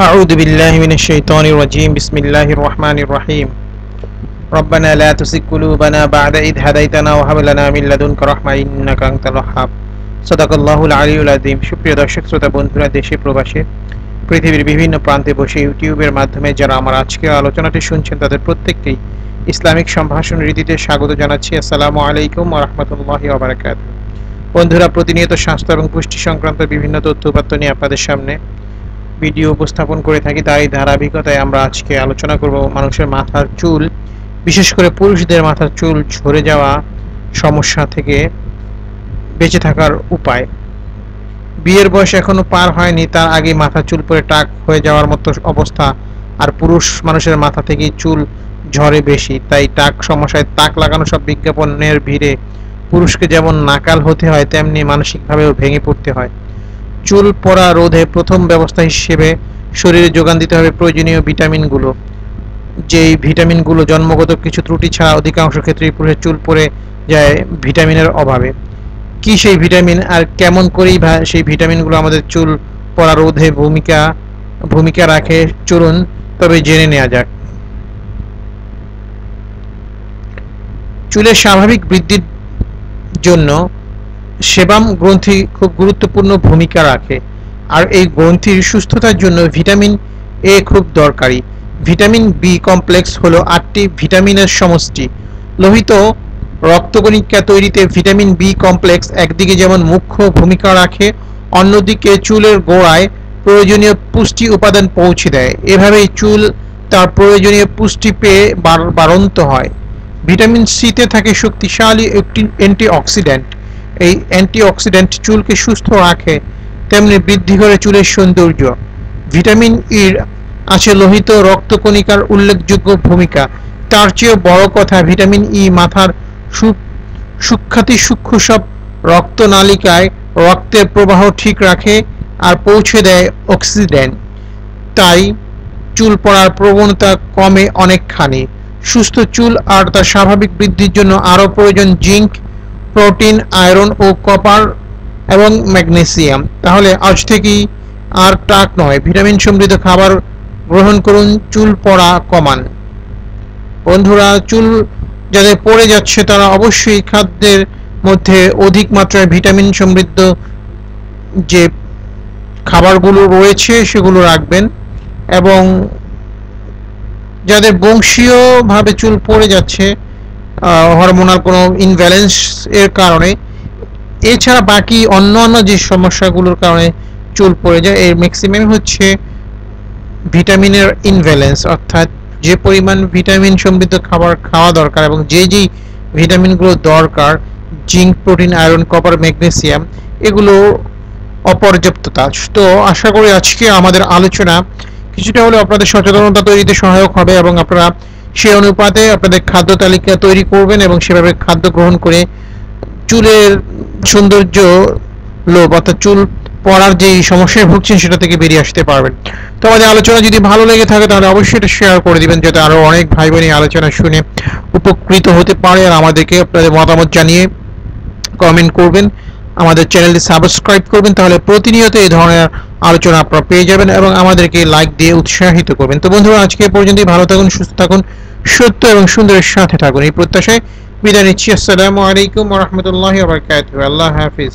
أعوذ بالله من الشيطان الرجيم بسم الله الرحمن الرحيم ربنا لا تزغ قلوبنا بعد إذ هديتنا وهب لنا من لدنك رحمة إنك أنت الوهاب صدق الله العلي العظيم সুপ্রিয় দর্শক শ্রোতা বন্ধুরা দেশে প্রবাসে পৃথিবীর বিভিন্ন প্রান্তে বসে ইউটিউবের মাধ্যমে যারা আমার আজকের আলোচনাটি শুনছেন তাদের প্রত্যেককেই ইসলামিক সম্ভাষণ রীতিতে স্বাগত জানাচ্ছি। আসসালামু আলাইকুম ওয়া রাহমাতুল্লাহি ওয়া বারাকাতুহু। বন্ধুরা, প্রতিনিয়ত স্বাস্থ্য এবং পুষ্টি সংক্রান্ত বিভিন্ন তথ্য উপাত্ত নিয়ে আপনাদের সামনে ভিডিও উপস্থাপন করে থাকি। তাই ধারাবাহিকতায় আমরা আজকে আলোচনা করব মানুষের মাথার চুল, বিশেষ করে পুরুষদের মাথার চুল ঝরে যাওয়া সমস্যা থেকে বেঁচে থাকার উপায়। বিয়ের বয়স এখনো পার হয়নি, তার আগে মাথার চুল পড়ে টাক হয়ে যাওয়ার মতো অবস্থা, আর পুরুষ মানুষের মাথা থেকে চুল ঝরে বেশি। তাই টাক সমস্যায় তাক লাগানো সব বিজ্ঞাপনের ভিড়ে পুরুষকে যেমন নাকাল হতে হয়, তেমনি মানসিকভাবেও ভেঙে পড়তে হয়। চুল পড়া রোধে প্রথম ব্যবস্থা হিসেবে শরীরে যোগান দিতে হবে প্রয়োজনীয় ভিটামিনগুলো। যেই ভিটামিনগুলো জন্মগত কিছু ত্রুটি ছাড়া অধিকাংশ ক্ষেত্রেই পুরুষের চুল পড়ে যায় ভিটামিনের অভাবে। কি সেই ভিটামিন, আর কেমন করেই সেই ভিটামিনগুলো আমাদের চুল পড়া রোধে ভূমিকা রাখে, চলুন তবে জেনে নেওয়া যাক। চুলের স্বাভাবিক বৃদ্ধির জন্য সেবাম গ্রন্থি খুব গুরুত্বপূর্ণ ভূমিকা রাখে, আর এই গ্রন্থির সুস্থতার জন্য ভিটামিন এ খুব দরকারি। ভিটামিন বি কমপ্লেক্স হলো 8টি ভিটামিনের সমষ্টি। লোহিত রক্তকণিকা তৈরিতে ভিটামিন বি কমপ্লেক্স একদিকে যেমন মুখ্য ভূমিকা রাখে, অন্যদিকে চুলের গোড়ায় প্রয়োজনীয় পুষ্টি উপাদান পৌঁছে দেয়। এভাবেই চুল তার প্রয়োজনীয় পুষ্টি পেয়ে বাড়ন্ত হয়। ভিটামিন সিতে থাকে শক্তিশালী একটি অ্যান্টিঅক্সিডেন্ট। এই অ্যান্টিঅক্সিডেন্ট চুলকে সুস্থ রাখে, তেমনি বৃদ্ধি করে চুলের সৌন্দর্য। ভিটামিন ইর আছে লোহিত রক্তকণিকার উল্লেখযোগ্য ভূমিকা। তার চেয়েও বড় কথা, ভিটামিন ই মাথার সূক্ষ্ম সব রক্তনালিকায় রক্তের প্রবাহ ঠিক রাখে আর পৌঁছে দেয় অক্সিডেন্ট। তাই চুল পড়ার প্রবণতা কমে অনেকখানি। সুস্থ চুল আর তার স্বাভাবিক বৃদ্ধির জন্য আরও প্রয়োজন জিঙ্ক, প্রোটিন, আয়রন ও কপার এবং ম্যাগনেসিয়াম। তাহলে আজ থেকেই আর টাক নয়, ভিটামিন সমৃদ্ধ খাবার গ্রহণ করুন, চুল পড়া কমান। বন্ধুরা, চুল যাদের পড়ে যাচ্ছে তারা অবশ্যই খাদ্যের মধ্যে অধিক মাত্রায় ভিটামিন সমৃদ্ধ যে খাবারগুলো রয়েছে সেগুলো রাখবেন। এবং যাদের বংশীয়ভাবে চুল পড়ে যাচ্ছে হরমোনাল কোনো ইনব্যালেন্স এর কারণে, এছাড়া বাকি অন্যান্য যে সমস্যাগুলোর কারণে চুল পড়ে যায়, এর ম্যাক্সিমাম হচ্ছে ভিটামিনের ইনব্যালেন্স। অর্থাৎ যে পরিমাণ ভিটামিন সমৃদ্ধ খাবার খাওয়া দরকার এবং যেই ভিটামিনগুলো দরকার, zinc, protein, iron, copper, magnesium, এগুলো অপর্যাপ্ততা। তো আশা করি আজকে আমাদের আলোচনা কিছুটা হলেও আপনাদের সচেতনতা তৈরিতে সহায়ক হবে এবং আপনারা সেই অনুপাতে আপনাদের খাদ্য তালিকা তৈরি করবেন এবং সেভাবে খাদ্য গ্রহণ করে চুলের সৌন্দর্য লোভ অর্থাৎ চুল পড়ার যে সমস্যায় ভুগছেন সেটা থেকে বেরিয়ে আসতে পারবেন। তো আমাদের আলোচনা যদি ভালো লেগে থাকে তাহলে অবশ্যই এটা শেয়ার করে দিবেন, যাতে আরো অনেক ভাই বোন এই আলোচনা শুনে উপকৃত হতে পারে। আর আমাদেরকে আপনাদের মতামত জানিয়ে কমেন্ট করবেন, আমাদের চ্যানেলটি সাবস্ক্রাইব করবেন, তাহলে প্রতিনিয়ত এই ধরনের আলোচনা আপনারা পেয়ে যাবেন এবং আমাদেরকে লাইক দিয়ে উৎসাহিত করবেন। তো বন্ধুরা, আজকে পর্যন্তই। ভালো থাকুন, সুস্থ থাকুন, সত্য এবং সুন্দরের সাথে থাকুন, এই প্রত্যাশায় বিদায় নিচ্ছি। আসসালামু আলাইকুম ওয়া রাহমাতুল্লাহি ওয়া বারাকাতুহু। আল্লাহ হাফিজ।